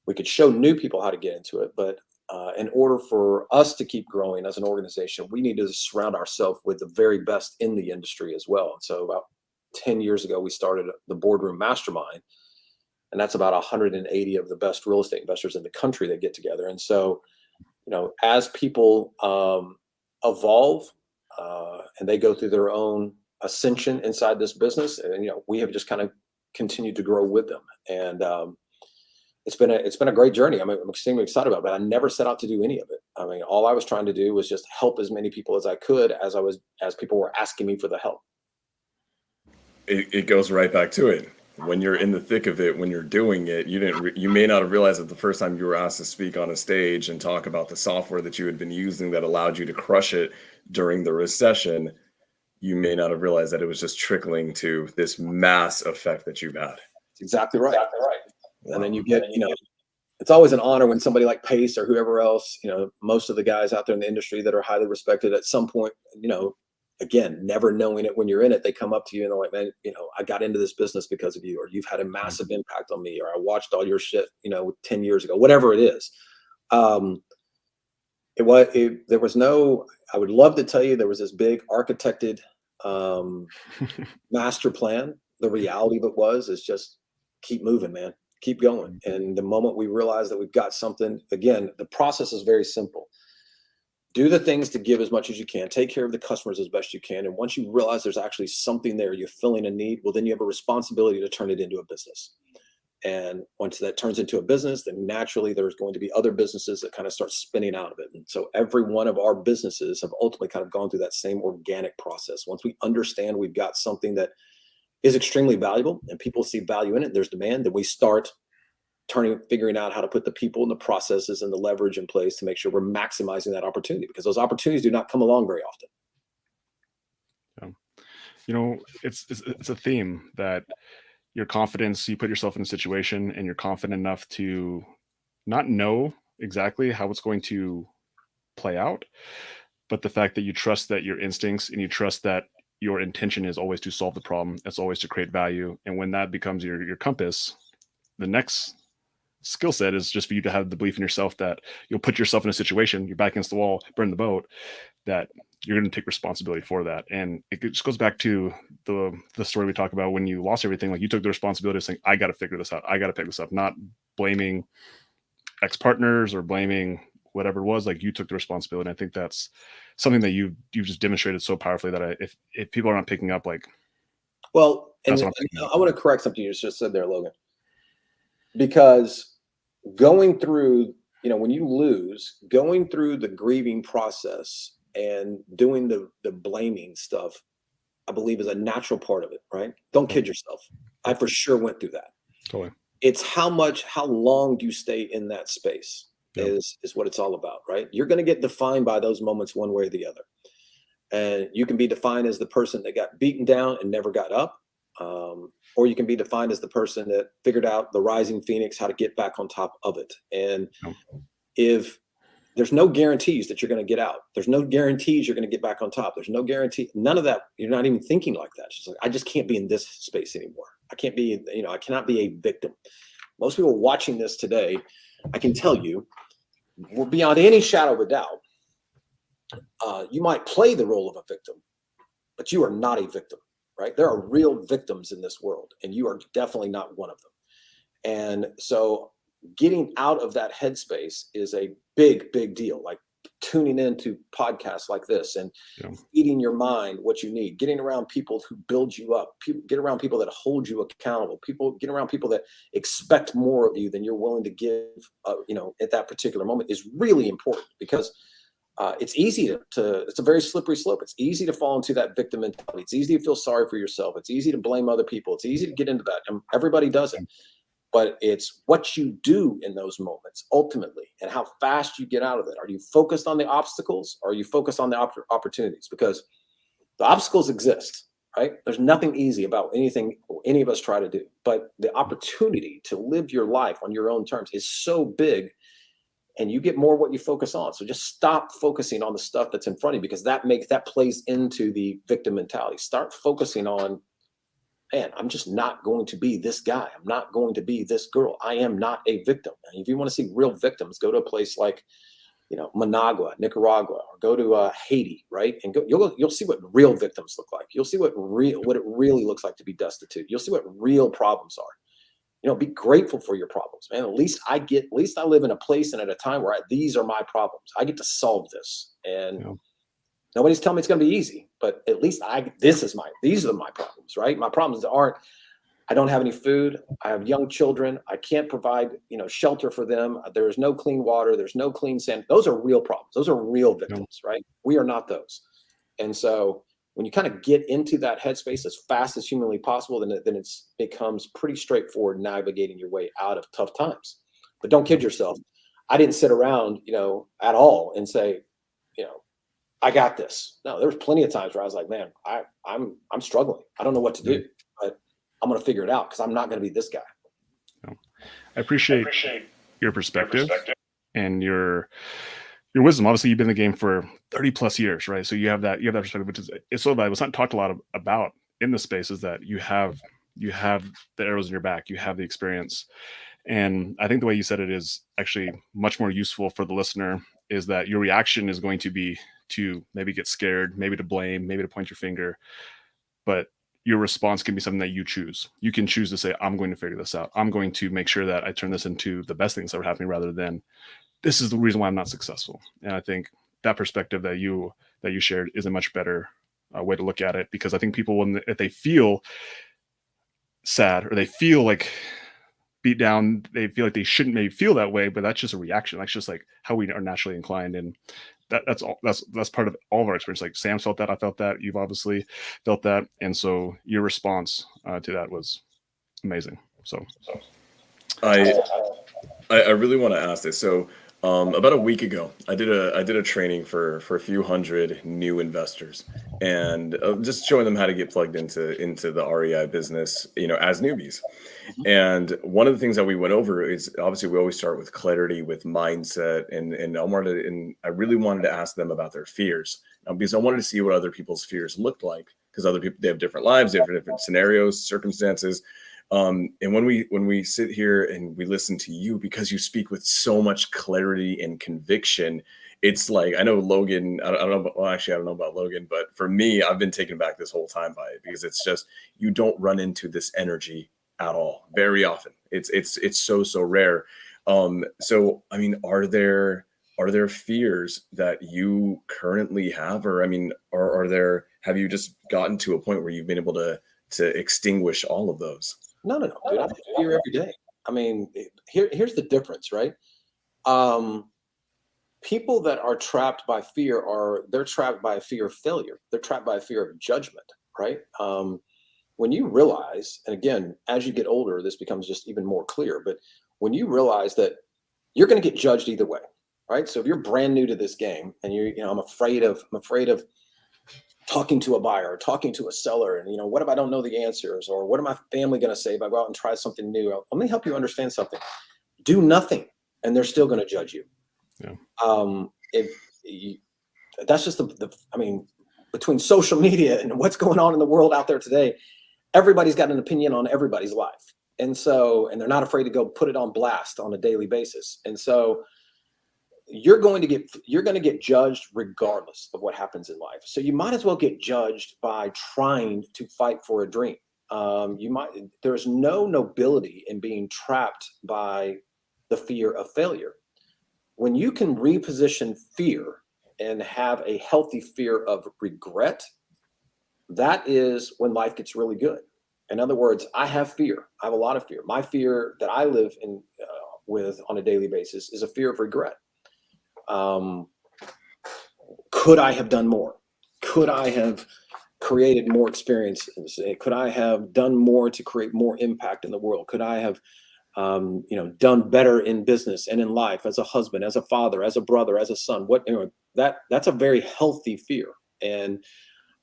we could show new people how to get into it. But in order for us to keep growing as an organization, we need to surround ourselves with the very best in the industry as well. And so about 10 years ago, we started the Boardroom Mastermind. And that's about 180 of the best real estate investors in the country that get together. And so, as people evolve and they go through their own ascension inside this business, and we have just kind of continued to grow with them. And it's been a great journey. I'm extremely excited about it, but I never set out to do any of it. I mean, all I was trying to do was just help as many people as I could as people were asking me for the help. It goes right back to it. When you're in the thick of it, when you're doing it, you may not have realized that the first time you were asked to speak on a stage and talk about the software that you had been using that allowed you to crush it during the recession, you may not have realized that it was just trickling to this mass effect that you've had. That's exactly right. And then you get, it's always an honor when somebody like Pace or whoever else, most of the guys out there in the industry that are highly respected at some point, again, never knowing it when you're in it, they come up to you and they're like, man, I got into this business because of you, or you've had a massive impact on me, or I watched all your shit, 10 years ago, whatever it is. There was no, I would love to tell you there was this big architected master plan. The reality of it is just keep moving, man, keep going. And the moment we realize that we've got something, again, the process is very simple. Do the things to give as much as you can. Take care of the customers as best you can. And once you realize there's actually something there, you're filling a need, well, then you have a responsibility to turn it into a business. And once that turns into a business, then naturally there's going to be other businesses that kind of start spinning out of it. And so every one of our businesses have ultimately kind of gone through that same organic process. Once we understand we've got something that is extremely valuable and people see value in it, there's demand, then we start figuring out how to put the people and the processes and the leverage in place to make sure we're maximizing that opportunity, because those opportunities do not come along very often. It's a theme that your confidence, you put yourself in a situation and you're confident enough to not know exactly how it's going to play out, but the fact that you trust that your instincts and you trust that your intention is always to solve the problem. It's always to create value. And when that becomes your compass, the next skill set is just for you to have the belief in yourself that you'll put yourself in a situation, you're back against the wall, burn the boat, that you're going to take responsibility for that. And it just goes back to the story we talk about when you lost everything. Like, you took the responsibility of saying, I got to figure this out. I got to pick this up, not blaming ex-partners or blaming whatever it was, like you took the responsibility. And I think that's something that you've just demonstrated so powerfully that if people are not picking up, like, Well, that's and what I'm picking up. I want to correct something you just said there, Logan, because going through, when you lose, going through the grieving process and doing the blaming stuff, I believe is a natural part of it, right? Don't kid yourself. I for sure went through that. Totally. It's how long do you stay in that space is what it's all about, right? You're going to get defined by those moments one way or the other. And you can be defined as the person that got beaten down and never got up. Or you can be defined as the person that figured out the rising phoenix, how to get back on top of it. And if there's no guarantees that you're going to get out, there's no guarantees you're going to get back on top. There's no guarantee, none of that. You're not even thinking like that. It's just like, I just can't be in this space anymore. I can't be, I cannot be a victim. Most people watching this today, I can tell you, beyond any shadow of a doubt, you might play the role of a victim, but you are not a victim, right? There are real victims in this world, and you are definitely not one of them. And so getting out of that headspace is a big, big deal. Like tuning into podcasts like this and feeding your mind what you need, getting around people who build you up, get around people that hold you accountable, get around people that expect more of you than you're willing to give, at that particular moment is really important, because it's easy it's a very slippery slope. It's easy to fall into that victim mentality. It's easy to feel sorry for yourself. It's easy to blame other people. It's easy to get into that. And everybody does it. But it's what you do in those moments ultimately, and how fast you get out of it. Are you focused on the obstacles, or are you focused on the opportunities? Because the obstacles exist, right? There's nothing easy about anything any of us try to do. But the opportunity to live your life on your own terms is so big, and you get more what you focus on. So just stop focusing on the stuff that's in front of you, because that plays into the victim mentality. Start focusing on, man, I'm just not going to be this guy. I'm not going to be this girl. I am not a victim. And if you want to see real victims, go to a place like, Managua, Nicaragua, or go to Haiti, right? And you'll see what real victims look like. You'll see what it really looks like to be destitute. You'll see what real problems are. Be grateful for your problems, man. At least I live in a place and at a time where these are my problems. I get to solve this. And nobody's telling me it's going to be easy, but at least these are my problems, right? My problems aren't, I don't have any food. I have young children. I can't provide, shelter for them. There's no clean water. There's no clean sand. Those are real problems. Those are real victims, right? We are not those. And so when you kind of get into that headspace as fast as humanly possible, then it becomes pretty straightforward navigating your way out of tough times. But don't kid yourself. I didn't sit around, at all and say, I got this. No, there was plenty of times where I was like, man, I'm struggling. I don't know what to do, but I'm going to figure it out, because I'm not going to be this guy. I appreciate your perspective and your wisdom. Obviously, you've been in the game for 30 plus years, right? So you have that perspective, which it's so valuable. It's not talked a lot about in the space, is that you have the arrows in your back, you have the experience. And I think the way you said it is actually much more useful for the listener, is that your reaction is going to be to maybe get scared, maybe to blame, maybe to point your finger, but your response can be something that you choose. You can choose to say, I'm going to figure this out. I'm going to make sure that I turn this into the best things that are happening, rather than this is the reason why I'm not successful. And I think that perspective that you shared is a much better way to look at it, because I think people, if they feel sad or they feel like beat down, they feel like they shouldn't maybe feel that way, but that's just a reaction. That's just like how we are naturally inclined. And that's part of all of our experience. Like Sam felt that, I felt that, you've obviously felt that. And so your response to that was amazing. So I really want to ask this. So about a week ago, I did a training for a few hundred new investors, and just showing them how to get plugged into the REI business, as newbies. And one of the things that we went over is, obviously we always start with clarity, with mindset, and I really wanted to ask them about their fears, because I wanted to see what other people's fears looked like, because other people, they have different lives, they have different scenarios, circumstances. And when we sit here and we listen to you, because you speak with so much clarity and conviction, it's like, I know Logan, I don't know, well, actually, I don't know about Logan, but for me, I've been taken back this whole time by it, because it's just, you don't run into this energy at all very often. It's so rare. So, I mean, are there are there fears that you currently have, or I mean, have you just gotten to a point where you've been able to extinguish all of those? No, dude, I have fear every day. I mean, here's the difference, right? People that are trapped by fear they're trapped by a fear of failure. They're trapped by a fear of judgment, right? When you realize, and again, as you get older, this becomes just even more clear, but when you realize that you're going to get judged either way, right? So if you're brand new to this game and I'm afraid of talking to a buyer or talking to a seller, and what if I don't know the answers, or what am my family going to say if I go out and try something new? Let me help you understand something. Do nothing and they're still going to judge you. Yeah. That's just I mean, between social media and what's going on in the world out there today, everybody's got an opinion on everybody's life. And they're not afraid to go put it on blast on a daily basis. And so you're going to get judged regardless of what happens in life. So you might as well get judged by trying to fight for a dream. There's no nobility in being trapped by the fear of failure. When you can reposition fear and have a healthy fear of regret, that is when life gets really good. In other words, I have fear. I have a lot of fear. My fear that I live with on a daily basis is a fear of regret. Could I have done more? Could I have created more experiences? Could I have done more to create more impact in the world? Could I have done better in business and in life, as a husband, as a father, as a brother, as a son? That's a very healthy fear. And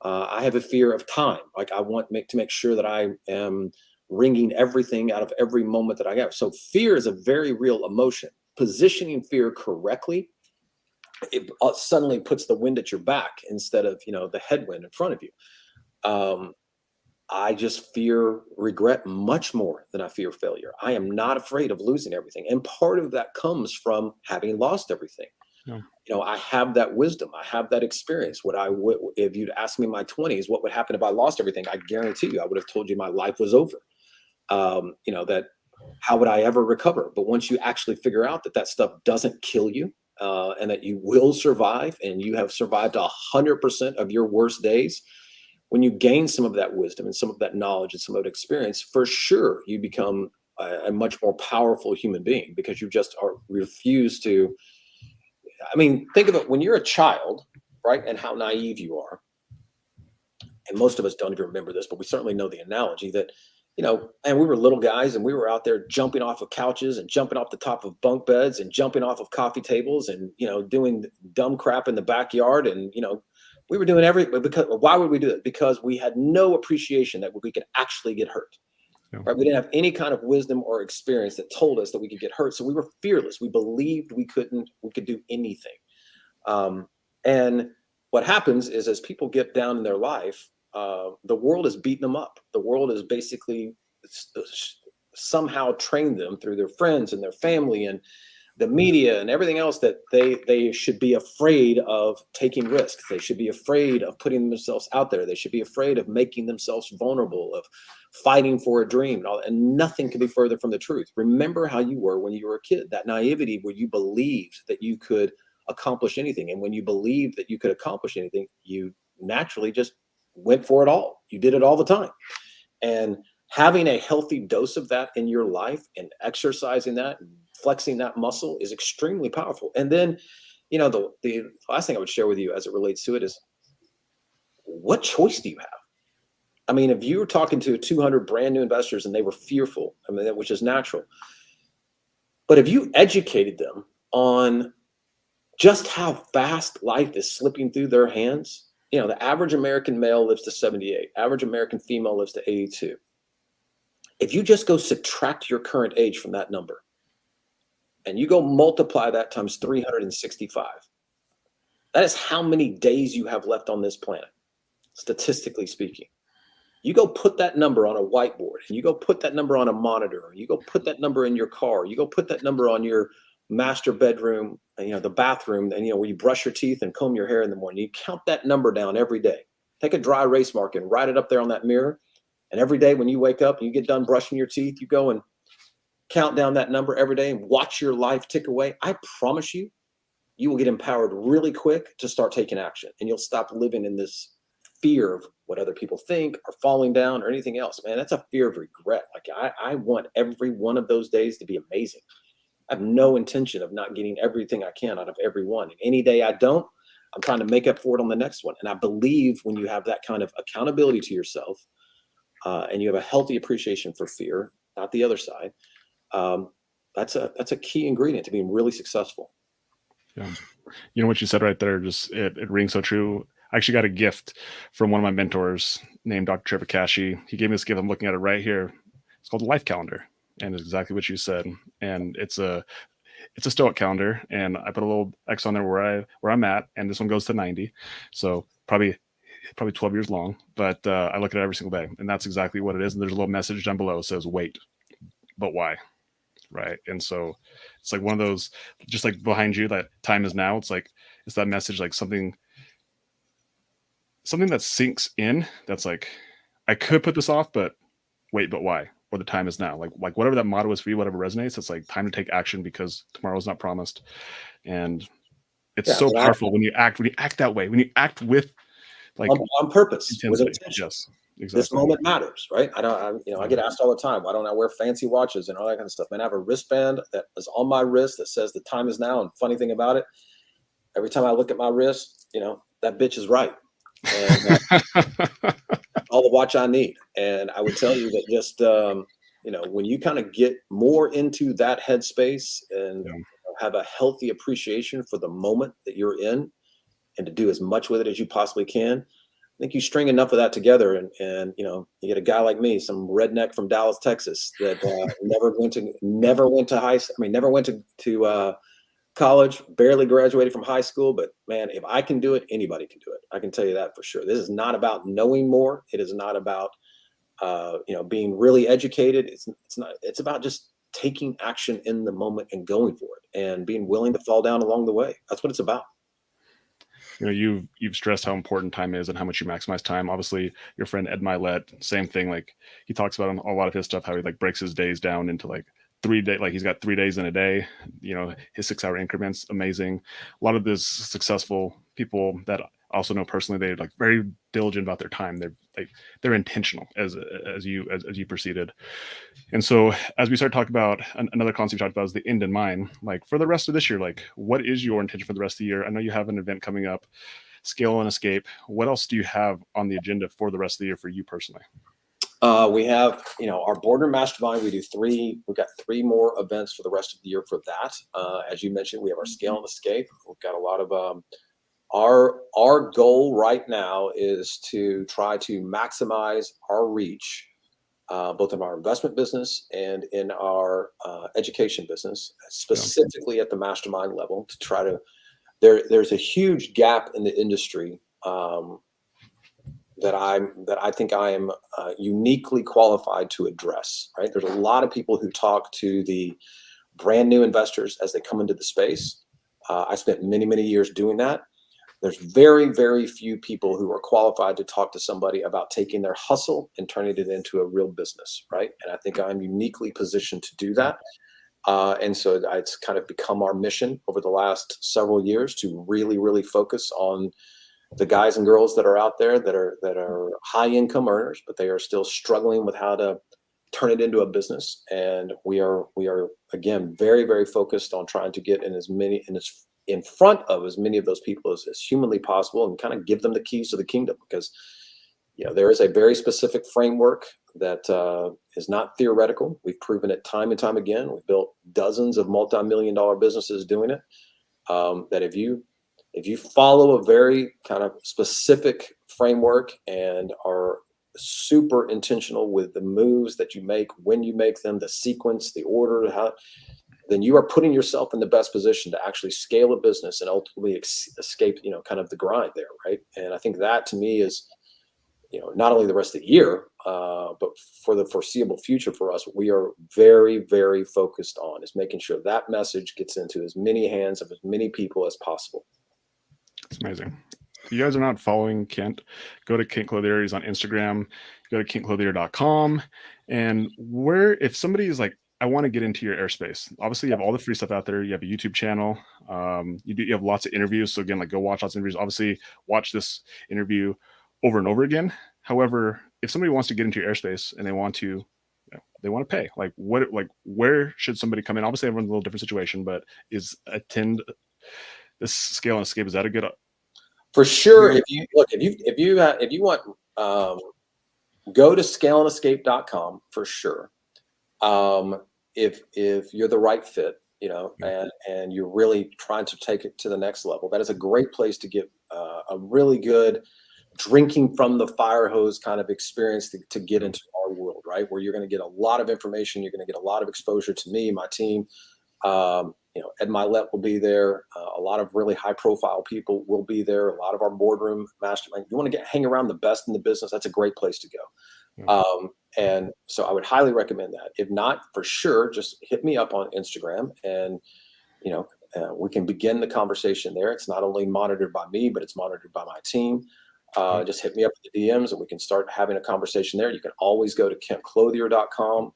I have a fear of time. Like, I want to make sure that I am wringing everything out of every moment that I have. So fear is a very real emotion. Positioning fear correctly, it suddenly puts the wind at your back instead of the headwind in front of you. I just fear regret much more than I fear failure. I am not afraid of losing everything. And part of that comes from having lost everything. Yeah. I have that wisdom. I have that experience. If you'd asked me in my 20s, what would happen if I lost everything? I guarantee you, I would have told you my life was over. That how would I ever recover? But once you actually figure out that stuff doesn't kill you, and that you will survive, and you have survived 100% of your worst days, when you gain some of that wisdom and some of that knowledge and some of that experience, for sure, you become a much more powerful human being, because you just refuse to. I mean, think of it when you're a child, right? And how naive you are. And most of us don't even remember this, but we certainly know the analogy that, and we were little guys and we were out there jumping off of couches and jumping off the top of bunk beds and jumping off of coffee tables and, doing dumb crap in the backyard. And, we were doing why would we do it? Because we had no appreciation that we could actually get hurt. Yeah. Right? We didn't have any kind of wisdom or experience that told us that we could get hurt. So we were fearless. We believed we could do anything. And what happens is, as people get down in their life, the world is beating them up. The world is basically somehow trained them through their friends and their family and the media and everything else that they should be afraid of taking risks. They should be afraid of putting themselves out there. They should be afraid of making themselves vulnerable, of fighting for a dream, and nothing can be further from the truth. Remember how you were when you were a kid, that naivety where you believed that you could accomplish anything. And when you believed that you could accomplish anything, you naturally just went for it all. You did it all the time. And having a healthy dose of that in your life and exercising that and flexing that muscle is extremely powerful. And then, the last thing I would share with you as it relates to it is, what choice do you have? I mean, if you were talking to 200 brand new investors and they were fearful, which is natural, but if you educated them on just how fast life is slipping through their hands, the average American male lives to 78, average American female lives to 82. If you just go subtract your current age from that number and you go multiply that times 365, that is how many days you have left on this planet, statistically speaking. You go put that number on a whiteboard, and you go put that number on a monitor, or you go put that number in your car, you go put that number on your master bedroom, the bathroom, and where you brush your teeth and comb your hair in the morning. You count that number down every day. Take a dry erase marker and write it up there on that mirror. And every day when you wake up and you get done brushing your teeth, you go and count down that number every day and watch your life tick away. I promise you, you will get empowered really quick to start taking action, and you'll stop living in this fear of what other people think or falling down or anything else. Man, that's a fear of regret. Like I want every one of those days to be amazing. I have no intention of not getting everything I can out of every one. And any day I don't, I'm trying to make up for it on the next one. And I believe when you have that kind of accountability to yourself, and you have a healthy appreciation for fear, not the other side, that's a key ingredient to being really successful. Yeah. You know what you said right there, just it rings so true. I actually got a gift from one of my mentors named Dr. Trevor Kashi. He gave me this gift. I'm looking at it right here. It's called a life calendar. And it's exactly what you said. And it's a stoic calendar. And I put a little X on there where I'm at. And this one goes to 90. So probably 12 years long. But I look at it every single day. And that's exactly what it is. And there's a little message down below that says, wait, but why? Right. And so it's like one of those, just like behind you, that time is now. It's like, it's that message, like something that sinks in. That's like, I could put this off, but wait, but why? Or the time is now. Like whatever that motto is for you, whatever resonates, it's like time to take action because tomorrow is not promised. And it's so powerful when you act that way, when you act with like on purpose, intensity. with intention. Yes. Exactly. This moment matters, right? I get asked all the time, why don't I wear fancy watches and all that kind of stuff? Man, I have a wristband that is on my wrist that says the time is now. And funny thing about it, every time I look at my wrist, that bitch is right. And all the watch I need. And I would tell you that just, when you kind of get more into that headspace and have a healthy appreciation for the moment that you're in and to do as much with it as you possibly can, I think you string enough of that together, and you get a guy like me, some redneck from Dallas, Texas, that never went to college, barely graduated from high school. But man, if I can do it, anybody can do it. I can tell you that for sure. This is not about knowing more. It is not about being really educated. It's not. It's about just taking action in the moment and going for it, and being willing to fall down along the way. That's what it's about. You've stressed how important time is and how much you maximize time. Obviously, your friend Ed Milet, same thing. Like he talks about a lot of his stuff, how he like breaks his days down into like 3 days. Like he's got 3 days in a day. His 6-hour increments, amazing. A lot of these successful people that I also know personally, they're like very diligent about their time. They're intentional as you proceeded. And so as we start talking about another concept we talked about is the end in mind. Like for the rest of this year, like what is your intention for the rest of the year? I know you have an event coming up, Scale and Escape. What else do you have on the agenda for the rest of the year for you personally? We have, our boardroom mastermind. We've got 3 more events for the rest of the year for that. As you mentioned, we have our Scale and Escape. We've got a lot of, our goal right now is to try to maximize our reach, both in our investment business and in our education business, specifically at the mastermind level, to try to, there's a huge gap in the industry, that I think I am uniquely qualified to address, right? There's a lot of people who talk to the brand new investors as they come into the space. I spent many, many years doing that. There's very, very few people who are qualified to talk to somebody about taking their hustle and turning it into a real business, right? And I think I'm uniquely positioned to do that. And so it's kind of become our mission over the last several years to really, really focus on the guys and girls that are out there that are high income earners, but they are still struggling with how to turn it into a business. And we are again very, very focused on trying to get in front of as many of those people as humanly possible, and kind of give them the keys to the kingdom, because there is a very specific framework that is not theoretical. We've proven it time and time again. We've built dozens of multi-million-dollar businesses doing it. That if you follow a very kind of specific framework and are super intentional with the moves that you make, when you make them, the sequence, the order, then you are putting yourself in the best position to actually scale a business and ultimately escape, kind of the grind there, right? And I think that to me is, not only the rest of the year, but for the foreseeable future for us, we are very, very focused on is making sure that message gets into as many hands of as many people as possible. It's amazing. If you guys are not following Kent, go to Kent Clothier. He's on Instagram. Go to kentclothier.com. And if somebody is like I want to get into your airspace. Obviously, you have all the free stuff out there. You have a YouTube channel. You have lots of interviews. So again, like go watch lots of interviews. Obviously, watch this interview over and over again. However, if somebody wants to get into your airspace and they want to, they want to pay. Like where should somebody come in? Obviously, everyone's a little different situation, but is attend this Scale and Escape, is that a good? For sure. If you want, go to scaleandescape.com for sure. If you're the right fit, and you're really trying to take it to the next level, that is a great place to get a really good drinking from the fire hose kind of experience to get into our world, right? Where you're going to get a lot of information. You're going to get a lot of exposure to me, my team. Ed Milet will be there. A lot of really high profile people will be there. A lot of our boardroom mastermind. You want to hang around the best in the business. That's a great place to go. And so I would highly recommend that. If not, for sure, just hit me up on Instagram and, we can begin the conversation there. It's not only monitored by me, but it's monitored by my team. Just hit me up with the DMs and we can start having a conversation there. You can always go to kentclothier.com.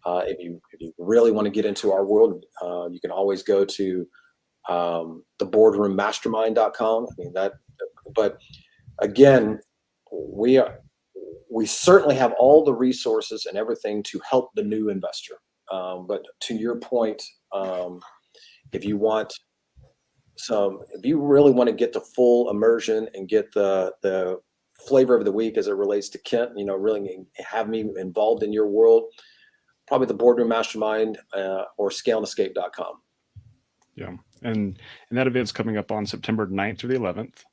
If you really want to get into our world, you can always go to theboardroommastermind.com. But again, we certainly have all the resources and everything to help the new investor. But to your point, if you really want to get the full immersion and get the flavor of the week as it relates to Kent, really have me involved in your world, probably the Boardroom Mastermind or scaleandescape.com. Yeah. And that event's coming up on September 9th through the 11th.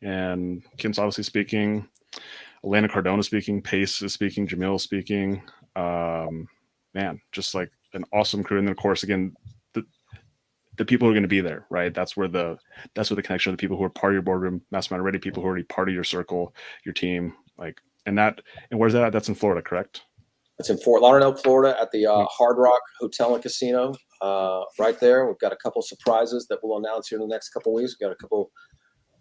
And Kent's obviously speaking, Elena Cardona speaking, Pace is speaking, Jamil is speaking. Man, just like an awesome crew. And then of course, again, the people who are going to be there, right? That's where the connection of the people who are part of your boardroom mastermind already, people who are already part of your circle, your team, and where's that? That's in Florida, correct? It's in Fort Lauderdale, Florida, at the Hard Rock Hotel and Casino. Right there, we've got a couple surprises that we'll announce here in the next couple of weeks. We've got a couple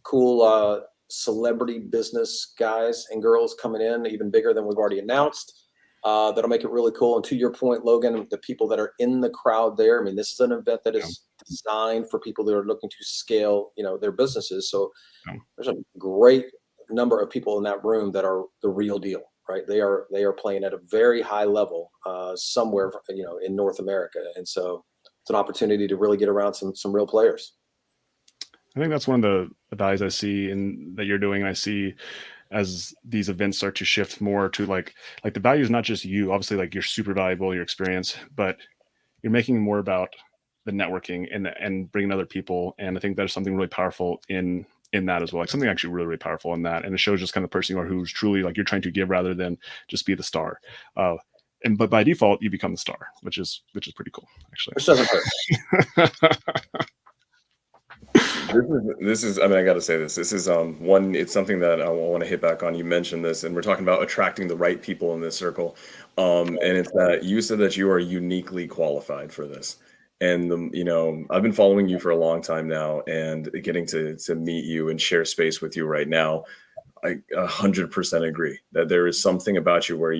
cool celebrity business guys and girls coming in, even bigger than we've already announced. That'll make it really cool. And to your point, Logan, the people that are in the crowd there, I mean, this is an event that is designed for people that are looking to scale, their businesses. So there's a great number of people in that room that are the real deal, right? They are playing at a very high level somewhere, in North America. And so it's an opportunity to really get around some real players. I think that's one of the values I see in that you're doing. I see as these events start to shift more to like the value is not just you, obviously, like you're super valuable, your experience, but you're making more about the networking and bringing other people. And I think that's something really powerful in that as well. Like something actually really, really powerful in that. And it shows just kind of the person you are, who's truly like you're trying to give rather than just be the star. But by default, you become the star, which is pretty cool, actually. Which doesn't hurt. This is, I mean, I got to say this is one, it's something that I want to hit back on. You mentioned this, and we're talking about attracting the right people in this circle. And it's that you said that you are uniquely qualified for this. And I've been following you for a long time now, and getting to meet you and share space with you right now, I 100% agree that there is something about you where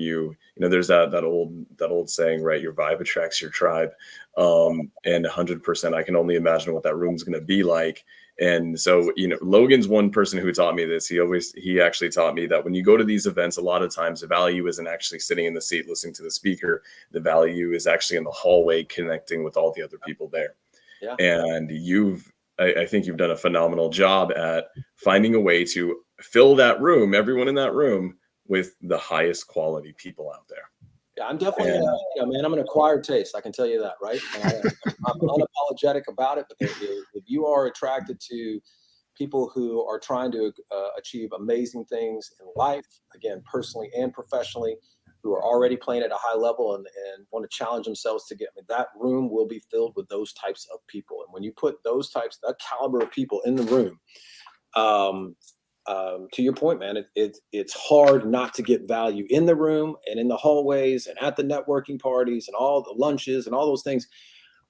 there's that old saying, right? Your vibe attracts your tribe. And 100%, I can only imagine what that room's going to be like. And so, Logan's one person who taught me this. He actually taught me that when you go to these events, a lot of times the value isn't actually sitting in the seat listening to the speaker. The value is actually in the hallway connecting with all the other people there. Yeah. And I think you've done a phenomenal job at finding a way to fill that room, everyone in that room, with the highest quality people out there. Yeah, I'm definitely, man, I'm an acquired taste. I can tell you that, right? I'm unapologetic about it. But if you are attracted to people who are trying to achieve amazing things in life, again, personally and professionally, who are already playing at a high level and want to challenge themselves to that room will be filled with those types of people. And when you put that caliber of people in the room, to your point, man, it's hard not to get value in the room and in the hallways and at the networking parties and all the lunches and all those things.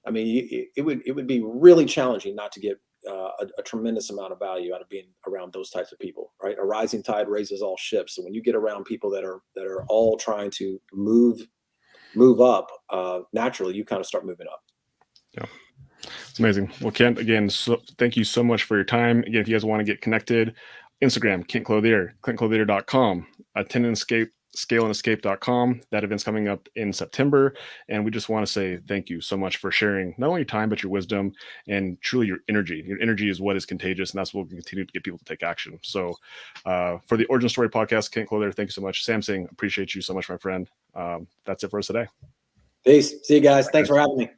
I mean, it would be really challenging not to get a tremendous amount of value out of being around those types of people, right? A rising tide raises all ships. So when you get around people that are all trying to move move up, naturally you kind of start moving up. Yeah. It's amazing. Well, Kent, again, thank you so much for your time. Again, if you guys want to get connected, Instagram, Kent Clothier, KentClothier.com, Attendance Escape, ScaleandEscape.com. That event's coming up in September. And we just want to say thank you so much for sharing not only your time, but your wisdom and truly your energy. Your energy is what is contagious, and that's what will continue to get people to take action. So for the Origin Story podcast, Kent Clothier, thank you so much. Sam Singh, appreciate you so much, my friend. That's it for us today. Peace. See you guys. Thanks for having me.